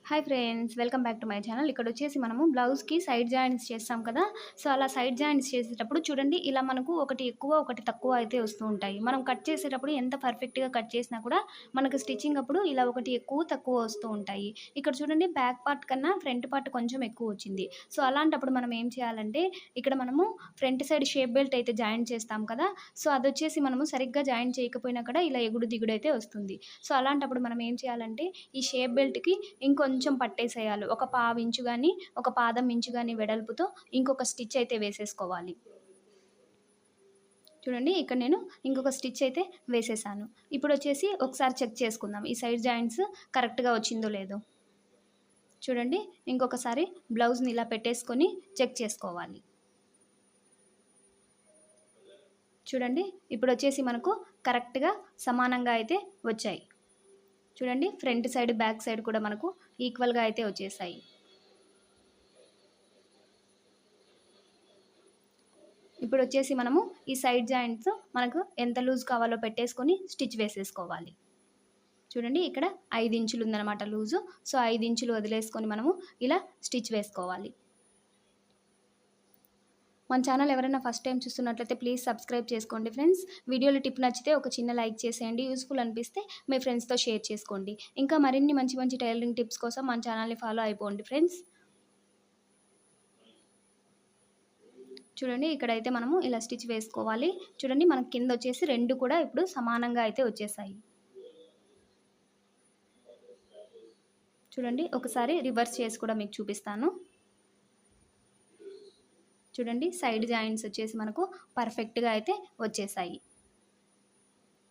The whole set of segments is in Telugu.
Hi friends, welcome back to my channel. ఇక్కడ వచ్చేసి మనము బ్లౌజ్‌కి సైడ్ జాయింట్స్ చేస్తాం కదా! సో, అలా సైడ్ జాయింట్స్ చేసేటప్పుడు చూడండి, ఇలా మనకు ఒకటి ఎక్కువ, ఒకటి తక్కువ అయితే వస్తూ ఉంటాయి. మనం కట్ చేసేటప్పుడు ఎంత పర్ఫెక్ట్‌గా కట్ చేసినా కూడా మనకు స్టిచ్చింగ్ అప్పుడు ఇలా ఒకటి ఎక్కువ, తక్కువ వస్తూ ఉంటాయి. ఇక్కడ చూడండి, బ్యాక్ పార్ట్ కన్నా ఫ్రంట్ పార్ట్ కొంచెం ఎక్కువ వచ్చింది. సో, అలాంటప్పుడు మనం ఏం చేయాలంటే, ఇక్కడ మనము ఫ్రంట్ సైడ్ షేప్ బెల్ట్ అయితే జాయింట్ చేస్తాం కదా! సో, అదొచ్చేసి మనము సరిగ్గా జాయింట్ చేయకపోయినా కూడా ఇలా ఎగుడు దిగుడు అయితే వస్తుంది. సో, అలాంటప్పుడు మనం ఏం చేయాలంటే, ఈ షేప్ బెల్ట్‌కి ఇంకొంచెం పట్టేసేయాలి. ఒక పావించు గాని, ఒక పాదం ఇంచు గాని వెడల్పుతో ఇంకొక స్టిచ్ అయితే వేసేసుకోవాలి. చూడండి, ఇక్కడ నేను ఇంకొక స్టిచ్ అయితే వేసేసాను. ఇప్పుడొచ్చేసి ఒకసారి చెక్ చేసుకుందాం. ఈ సైడ్ జాయింట్స్ కరెక్ట్‌గా వచ్చిందో లేదో. చూడండి, ఇంకొకసారి బ్లౌజ్‌ని ఇలా పెట్టేసుకొని చెక్ చేసుకోవాలి. చూడండి, ఇప్పుడొచ్చేసి మనకు కరెక్ట్‌గా సమానంగా అయితే వచ్చాయి. చూడండి, ఫ్రంట్ సైడ్, బ్యాక్ సైడ్ కూడా మనకు ఈక్వల్‌గా అయితే వచ్చేసాయి. ఇప్పుడొచ్చేసి మనము ఈ సైడ్ జాయింట్స్ మనకు ఎంత లూజ్ కావాలో పెట్టేసుకొని స్టిచ్ వేసేసుకోవాలి. చూడండి, ఇక్కడ 5 ఇంచులు ఉందనమాట లూజు. సో, 5 ఇంచులు వదిలేసుకొని మనము ఇలా స్టిచ్ వేసుకోవాలి. మన ఛానల్ ఎవరైనా ఫస్ట్ టైమ్ చూస్తున్నట్లయితే ప్లీజ్ సబ్స్క్రైబ్ చేసుకోండి ఫ్రెండ్స్. వీడియోలో టిప్ నచ్చితే ఒక చిన్న లైక్ చేసేయండి. యూజ్‌ఫుల్ అనిపిస్తే మీ ఫ్రెండ్స్‌తో షేర్ చేసుకోండి. ఇంకా మరిన్ని మంచి మంచి టైలరింగ్ టిప్స్ కోసం మన ఛానల్‌ని ఫాలో అయిపోండి ఫ్రెండ్స్. చూడండి, ఇక్కడైతే మనము ఇలా స్టిచ్ వేసుకోవాలి. చూడండి, మనకి కిందొచ్చేసి 2 కూడా ఇప్పుడు సమానంగా అయితే వచ్చేసాయి. చూడండి, ఒకసారి రివర్స్ చేసి కూడా మీకు చూపిస్తాను. చూడండి, సైడ్ జాయింట్స్ వచ్చేసి మనకు పర్ఫెక్ట్‌గా అయితే వచ్చేసాయి.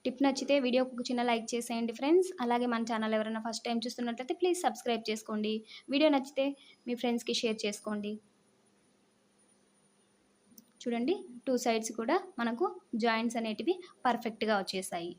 టిప్ నచ్చితే వీడియోకి ఒక చిన్న లైక్ చేసేయండి ఫ్రెండ్స్. అలాగే మన ఛానల్ ఎవరైనా ఫస్ట్ టైమ్ చూస్తున్నట్లయితే ప్లీజ్ సబ్స్క్రైబ్ చేసుకోండి. వీడియో నచ్చితే మీ ఫ్రెండ్స్‌కి షేర్ చేసుకోండి. చూడండి, 2 సైడ్స్ కూడా మనకు జాయింట్స్ అనేటివి పర్ఫెక్ట్‌గా వచ్చేసాయి.